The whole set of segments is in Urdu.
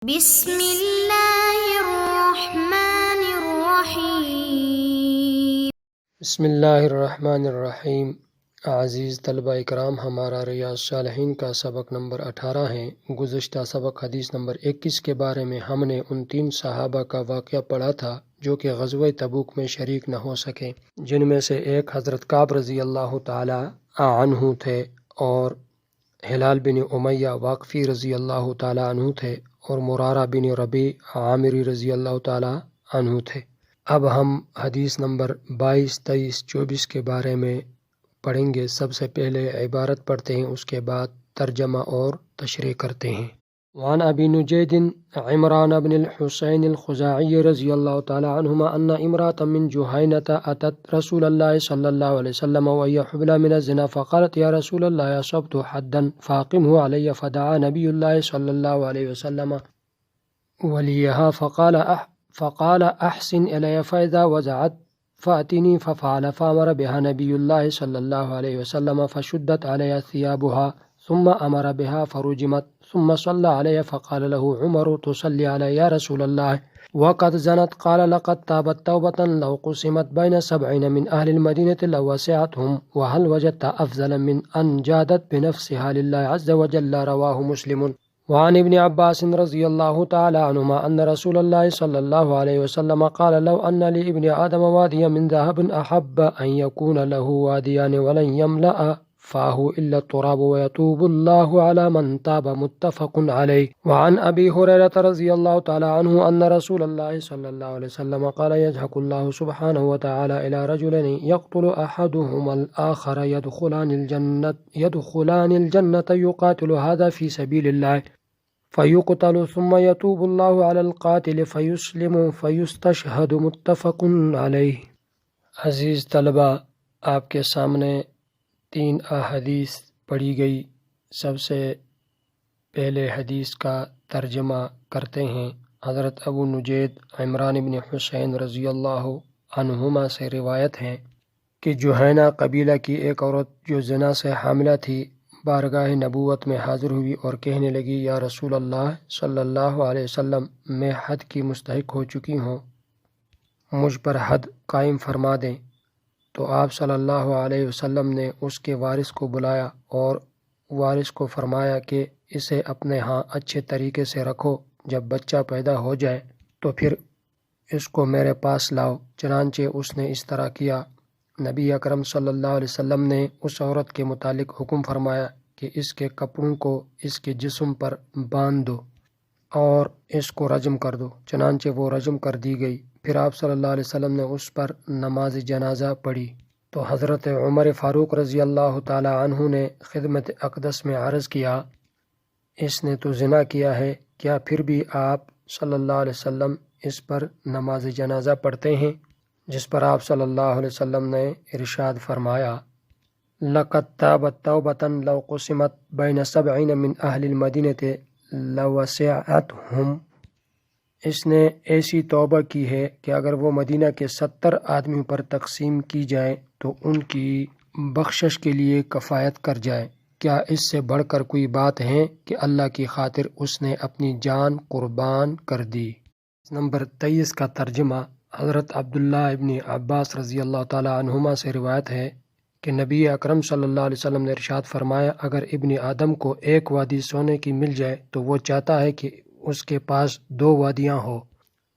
بسم اللہ الرحمن الرحیم۔ بسم اللہ الرحمن الرحیم۔ عزیز طلبہ اکرام، ہمارا ریاض صالحین کا سبق نمبر 18 ہے۔ گزشتہ سبق حدیث نمبر 21 کے بارے میں ہم نے ان 3 صحابہ کا واقعہ پڑھا تھا جو کہ غزوہ تبوک میں شریک نہ ہو سکے، جن میں سے ایک حضرت کعب رضی اللہ تعالی عنہ تھے، اور ہلال بن امیہ واقفی رضی اللہ تعالی عنہ تھے، اور مرارہ بن ربیع عامری رضی اللہ تعالی عنہ تھے۔ اب ہم حدیث نمبر 22، 23، 24 کے بارے میں پڑھیں گے۔ سب سے پہلے عبارت پڑھتے ہیں، اس کے بعد ترجمہ اور تشریح کرتے ہیں۔ وعن ابی نجید عمران بن الحسین الخزاعی رضی اللہ تعالی عنہما ان امرأة من جہینة اتت رسول اللہ صلی اللہ علیہ وسلم وهي حبلى من الزنا فقالت یا رسول اللہ اصبت حدا فاقمه علی، فدعا نبی اللہ صلی اللہ علیہ وسلم ولیها فقال احسن الی فاذا وضعت فاتنی، ففعل فامر بها نبی اللہ صلی اللہ علیہ وسلم فشدت علی ثيابها ثم امر بها فرجمت ثم صلى عليه فقال له عمر تصلي علي يا رسول الله وقد زنت؟ قال لقد تابت توبة لو قسمت بين 70 من أهل المدينة لوسعتهم، وهل وجدت أفضل من أن جادت بنفسها لله عز وجل؟ رواه مسلم۔ وعن ابن عباس رضي الله تعالى عنهما أن رسول الله صلى الله عليه وسلم قال لو أن لابن آدم واديا من ذهب أحب أن يكون له واديان ولن يملأ فاه إلا التراب ويتوب الله على من تاب، متفق عليه۔ وعن أبي هريرة رضي الله تعالى عنه أن رسول الله صلى الله عليه وسلم قال يضحك الله سبحانه وتعالى إلى رجلين يقتل أحدهما الآخر يدخلان الجنة يقاتل هذا في سبيل الله فيقتل ثم يتوب الله على القاتل فيسلم فيستشهد، متفق عليه۔ عزیز طلبہ، آپ کے سامنے 3 احادیث پڑھی گئی۔ سب سے پہلے حدیث کا ترجمہ کرتے ہیں۔ حضرت ابو نجید عمران بن حسین رضی اللہ عنہما سے روایت ہے کہ جہینہ قبیلہ کی ایک عورت جو زنا سے حاملہ تھی بارگاہ نبوت میں حاضر ہوئی اور کہنے لگی، یا رسول اللہ صلی اللہ علیہ وسلم، میں حد کی مستحق ہو چکی ہوں، مجھ پر حد قائم فرما دیں۔ تو آپ صلی اللہ علیہ وسلم نے اس کے وارث کو بلایا اور وارث کو فرمایا کہ اسے اپنے ہاں اچھے طریقے سے رکھو، جب بچہ پیدا ہو جائے تو پھر اس کو میرے پاس لاؤ۔ چنانچہ اس نے اس طرح کیا۔ نبی اکرم صلی اللہ علیہ وسلم نے اس عورت کے متعلق حکم فرمایا کہ اس کے کپڑوں کو اس کے جسم پر باندھ دو اور اس کو رجم کر دو۔ چنانچہ وہ رجم کر دی گئی۔ پھر آپ صلی اللہ علیہ وسلم نے اس پر نماز جنازہ پڑھی تو حضرت عمر فاروق رضی اللہ تعالی عنہ نے خدمت اقدس میں عرض کیا، اس نے تو زنا کیا ہے، کیا پھر بھی آپ صلی اللہ علیہ وسلم اس پر نماز جنازہ پڑھتے ہیں؟ جس پر آپ صلی اللہ علیہ وسلم نے ارشاد فرمایا، لَقَدْ تَابَتْ تَوْبَةً لَوْ قُسِمَتْ بَيْنَ 70 مِنْ أَهْلِ الْمَدِينَةِ لَوَسِعَتْهُمْ۔ اس نے ایسی توبہ کی ہے کہ اگر وہ مدینہ کے 70 آدمیوں پر تقسیم کی جائے تو ان کی بخشش کے لیے کفایت کر جائے۔ کیا اس سے بڑھ کر کوئی بات ہے کہ اللہ کی خاطر اس نے اپنی جان قربان کر دی۔ نمبر 23 کا ترجمہ۔ حضرت عبداللہ ابن عباس رضی اللہ تعالی عنہما سے روایت ہے کہ نبی اکرم صلی اللہ علیہ وسلم نے ارشاد فرمایا، اگر ابن آدم کو ایک وادی سونے کی مل جائے تو وہ چاہتا ہے کہ اس کے پاس 2 وادیاں ہو،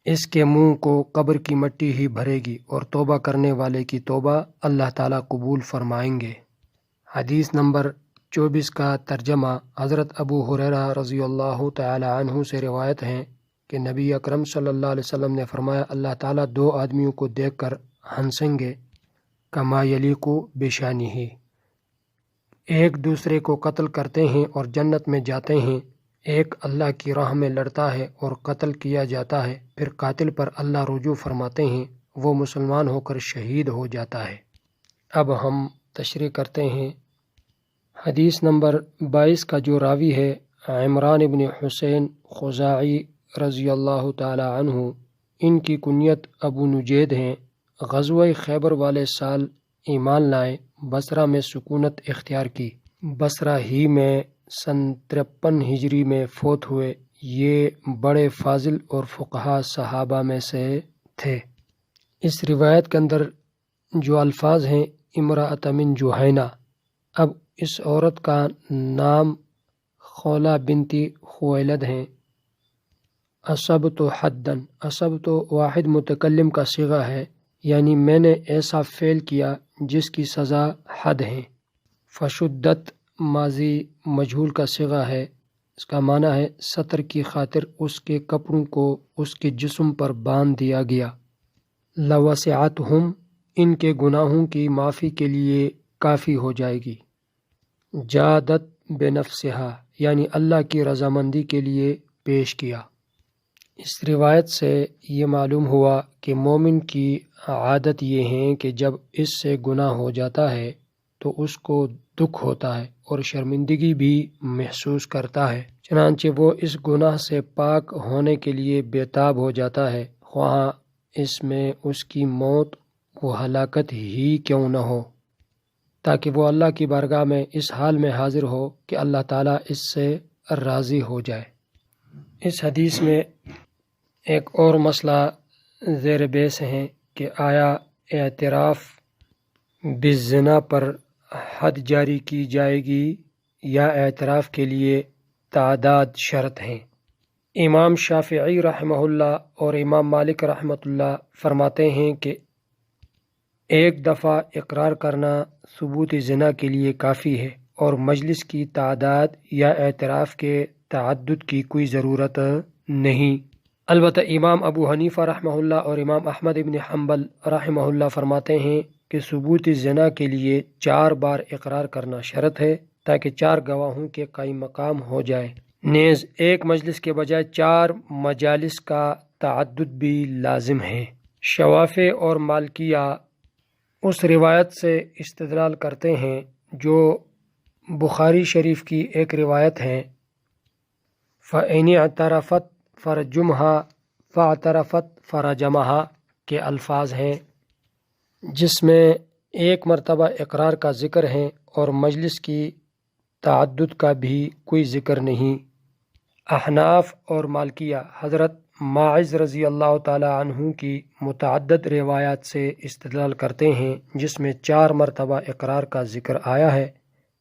اس کے منہ کو قبر کی مٹی ہی بھرے گی، اور توبہ کرنے والے کی توبہ اللہ تعالیٰ قبول فرمائیں گے۔ حدیث نمبر 24 کا ترجمہ۔ حضرت ابو ہریرہ رضی اللہ تعالی عنہ سے روایت ہے کہ نبی اکرم صلی اللہ علیہ وسلم نے فرمایا، اللہ تعالیٰ 2 آدمیوں کو دیکھ کر ہنسیں گے، کما یلیق بشانہ، ایک دوسرے کو قتل کرتے ہیں اور جنت میں جاتے ہیں، ایک اللہ کی راہ میں لڑتا ہے اور قتل کیا جاتا ہے، پھر قاتل پر اللہ رجوع فرماتے ہیں، وہ مسلمان ہو کر شہید ہو جاتا ہے۔ اب ہم تشریح کرتے ہیں۔ حدیث نمبر 22 کا جو راوی ہے عمران بن حسین خزاعی رضی اللہ تعالی عنہ، ان کی کنیت ابو نجید ہیں۔ غزوہ خیبر والے سال ایمان لائے، بصرہ میں سکونت اختیار کی۔ بصرہ ہی میں سن 53 ہجری میں فوت ہوئے، یہ بڑے فاضل اور فقہا صحابہ میں سے تھے۔ اس روایت کے اندر جو الفاظ ہیں امرأۃ من جہینہ، اب اس عورت کا نام خولہ بنت خویلد ہیں۔ اصبت حدن، اصبت واحد متکلم کا صیغہ ہے، یعنی میں نے ایسا فعل کیا جس کی سزا حد ہے۔ فشدت ماضی مجہول کا صیغہ ہے، اس کا معنی ہے ستر کی خاطر اس کے کپڑوں کو اس کے جسم پر باندھ دیا گیا۔ لوسعتہم، ان کے گناہوں کی معافی کے لیے کافی ہو جائے گی۔ جادت بنفسہا، یعنی اللہ کی رضامندی کے لیے پیش کیا۔ اس روایت سے یہ معلوم ہوا کہ مومن کی عادت یہ ہے کہ جب اس سے گناہ ہو جاتا ہے تو اس کو دکھ ہوتا ہے اور شرمندگی بھی محسوس کرتا ہے، چنانچہ وہ اس گناہ سے پاک ہونے کے لیے بےتاب ہو جاتا ہے، خواہ اس میں اس کی موت و ہلاکت ہی کیوں نہ ہو، تاکہ وہ اللہ کی بارگاہ میں اس حال میں حاضر ہو کہ اللہ تعالیٰ اس سے راضی ہو جائے۔ اس حدیث میں ایک اور مسئلہ زیر بحث ہے کہ آیا اعتراف بالزنا پر حد جاری کی جائے گی یا اعتراف کے لیے تعداد شرط ہیں۔ امام شافعی رحمہ اللہ اور امام مالک رحمۃ اللہ فرماتے ہیں کہ ایک دفعہ اقرار کرنا ثبوت زنا کے لیے کافی ہے اور مجلس کی تعداد یا اعتراف کے تعدد کی کوئی ضرورت نہیں۔ البتہ امام ابو حنیفہ رحمہ اللہ اور امام احمد ابن حنبل رحمہ اللہ فرماتے ہیں کہ ثبوت زنا کے لیے 4 بار اقرار کرنا شرط ہے تاکہ 4 گواہوں کے قائم مقام ہو جائے۔ نیز ایک مجلس کے بجائے 4 مجالس کا تعدد بھی لازم ہے۔ شوافع اور مالکیہ اس روایت سے استدلال کرتے ہیں جو بخاری شریف کی ایک روایت ہے، فَإِنِ اعْتَرَفَتْ فَرْجُمْهَا فَاعْتَرَفَتْ فَرَجَمَهَا کے الفاظ ہیں، جس میں ایک مرتبہ اقرار کا ذکر ہے اور مجلس کی تعدد کا بھی کوئی ذکر نہیں۔ احناف اور مالکیہ حضرت ماعز رضی اللہ تعالی عنہ کی متعدد روایات سے استدلال کرتے ہیں جس میں 4 مرتبہ اقرار کا ذکر آیا ہے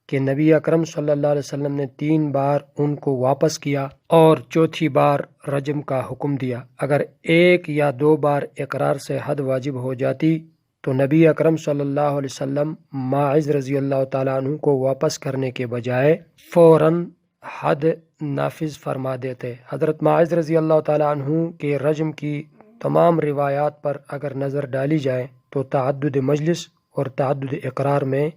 کہ نبی اکرم صلی اللہ علیہ وسلم نے 3 بار ان کو واپس کیا اور چوتھی بار رجم کا حکم دیا۔ اگر 1 یا 2 بار اقرار سے حد واجب ہو جاتی تو نبی اکرم صلی اللہ علیہ وسلم ماعز رضی اللہ تعالیٰ عنہ کو واپس کرنے کے بجائے فوراً حد نافذ فرما دیتے۔ حضرت ماعز رضی اللہ تعالیٰ عنہ کے رجم کی تمام روایات پر اگر نظر ڈالی جائے تو تعدد مجلس اور تعدد اقرار میں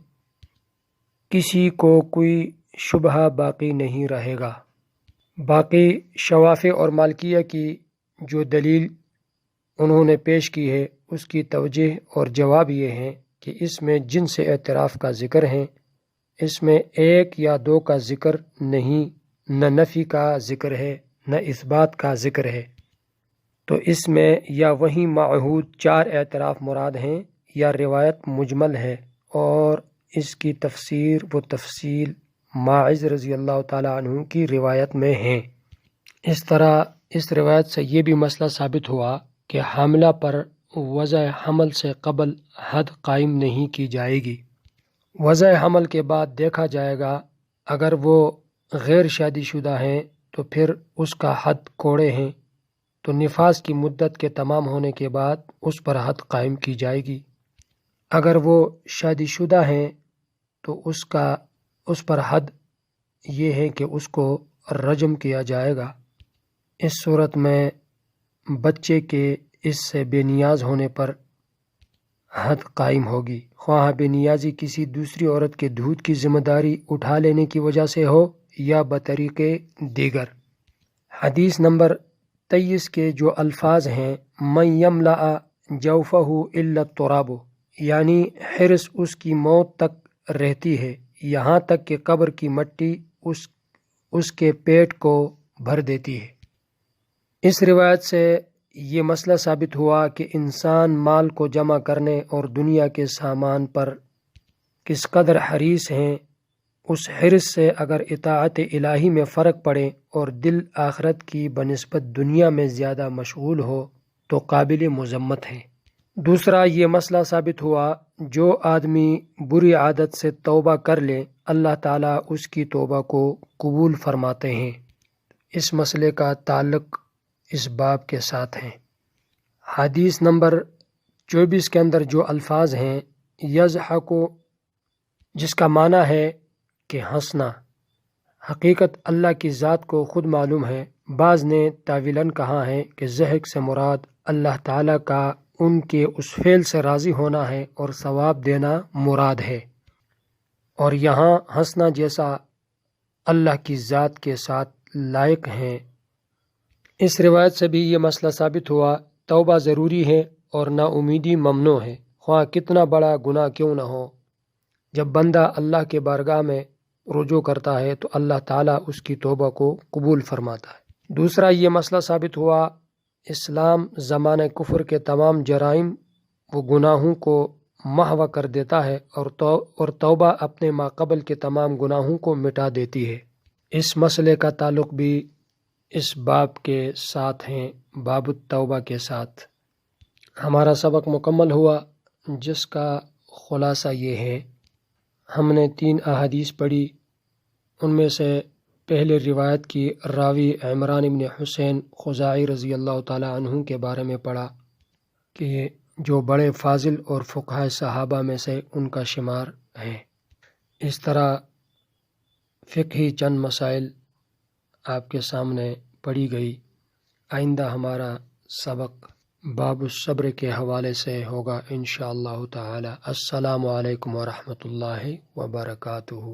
کسی کو کوئی شبہ باقی نہیں رہے گا۔ باقی شوافع اور مالکیہ کی جو دلیل انہوں نے پیش کی ہے اس کی توجہ اور جواب یہ ہے کہ اس میں جنس اعتراف کا ذکر ہے، اس میں 1 یا 2 کا ذکر نہیں، نہ نفی کا ذکر ہے نہ اثبات کا ذکر ہے، تو اس میں یا وہی معہود 4 اعتراف مراد ہیں یا روایت مجمل ہے اور اس کی تفسیر و تفصیل ماعز رضی اللہ تعالی عنہ کی روایت میں ہیں۔ اس طرح اس روایت سے یہ بھی مسئلہ ثابت ہوا کہ حاملہ پر وضع حمل سے قبل حد قائم نہیں کی جائے گی۔ وضع حمل کے بعد دیکھا جائے گا، اگر وہ غیر شادی شدہ ہیں تو پھر اس کا حد کوڑے ہیں، تو نفاس کی مدت کے تمام ہونے کے بعد اس پر حد قائم کی جائے گی۔ اگر وہ شادی شدہ ہیں تو اس پر حد یہ ہے کہ اس کو رجم کیا جائے گا۔ اس صورت میں بچے کے اس سے بے نیاز ہونے پر حد قائم ہوگی، خواہ بے نیازی کسی دوسری عورت کے دودھ کی ذمہ داری اٹھا لینے کی وجہ سے ہو یا بطریق دیگر۔ حدیث نمبر 23 کے جو الفاظ ہیں من یملأ جوفہ الا التراب، یعنی حرص اس کی موت تک رہتی ہے یہاں تک کہ قبر کی مٹی اس کے پیٹ کو بھر دیتی ہے۔ اس روایت سے یہ مسئلہ ثابت ہوا کہ انسان مال کو جمع کرنے اور دنیا کے سامان پر کس قدر حریص ہیں اس حرص سے اگر اطاعت الہی میں فرق پڑے اور دل آخرت کی بنسبت دنیا میں زیادہ مشغول ہو تو قابل مذمت ہے۔ دوسرا یہ مسئلہ ثابت ہوا جو آدمی بری عادت سے توبہ کر لے اللہ تعالیٰ اس کی توبہ کو قبول فرماتے ہیں۔ اس مسئلے کا تعلق اس باب کے ساتھ ہے۔ حدیث نمبر 24 کے اندر جو الفاظ ہیں یضحک، جس کا معنی ہے کہ ہنسنا، حقیقت اللہ کی ذات کو خود معلوم ہے۔ بعض نے تاویلاً کہا ہے کہ ضحک سے مراد اللہ تعالیٰ کا ان کے اس فعل سے راضی ہونا ہے اور ثواب دینا مراد ہے، اور یہاں ہنسنا جیسا اللہ کی ذات کے ساتھ لائق ہیں۔ اس روایت سے بھی یہ مسئلہ ثابت ہوا توبہ ضروری ہے اور نا امیدی ممنوع ہے، خواہ کتنا بڑا گناہ کیوں نہ ہو۔ جب بندہ اللہ کے بارگاہ میں رجوع کرتا ہے تو اللہ تعالیٰ اس کی توبہ کو قبول فرماتا ہے۔ دوسرا یہ مسئلہ ثابت ہوا اسلام زمانہ کفر کے تمام جرائم و گناہوں کو محو کر دیتا ہے اور توبہ اپنے ماقبل کے تمام گناہوں کو مٹا دیتی ہے۔ اس مسئلے کا تعلق بھی اس باب کے ساتھ ہیں، باب التوبہ کے ساتھ۔ ہمارا سبق مکمل ہوا جس کا خلاصہ یہ ہے، ہم نے 3 احادیث پڑھی، ان میں سے پہلے روایت کی راوی عمران بن حسین خزاعی رضی اللہ تعالی عنہ کے بارے میں پڑھا کہ جو بڑے فاضل اور فقہاء صحابہ میں سے ان کا شمار ہے۔ اس طرح فقہی چند مسائل آپ کے سامنے پڑھی گئی۔ آئندہ ہمارا سبق باب الصبر کے حوالے سے ہوگا انشاءاللہ تعالی۔ السلام علیکم ورحمۃ اللہ وبرکاتہ۔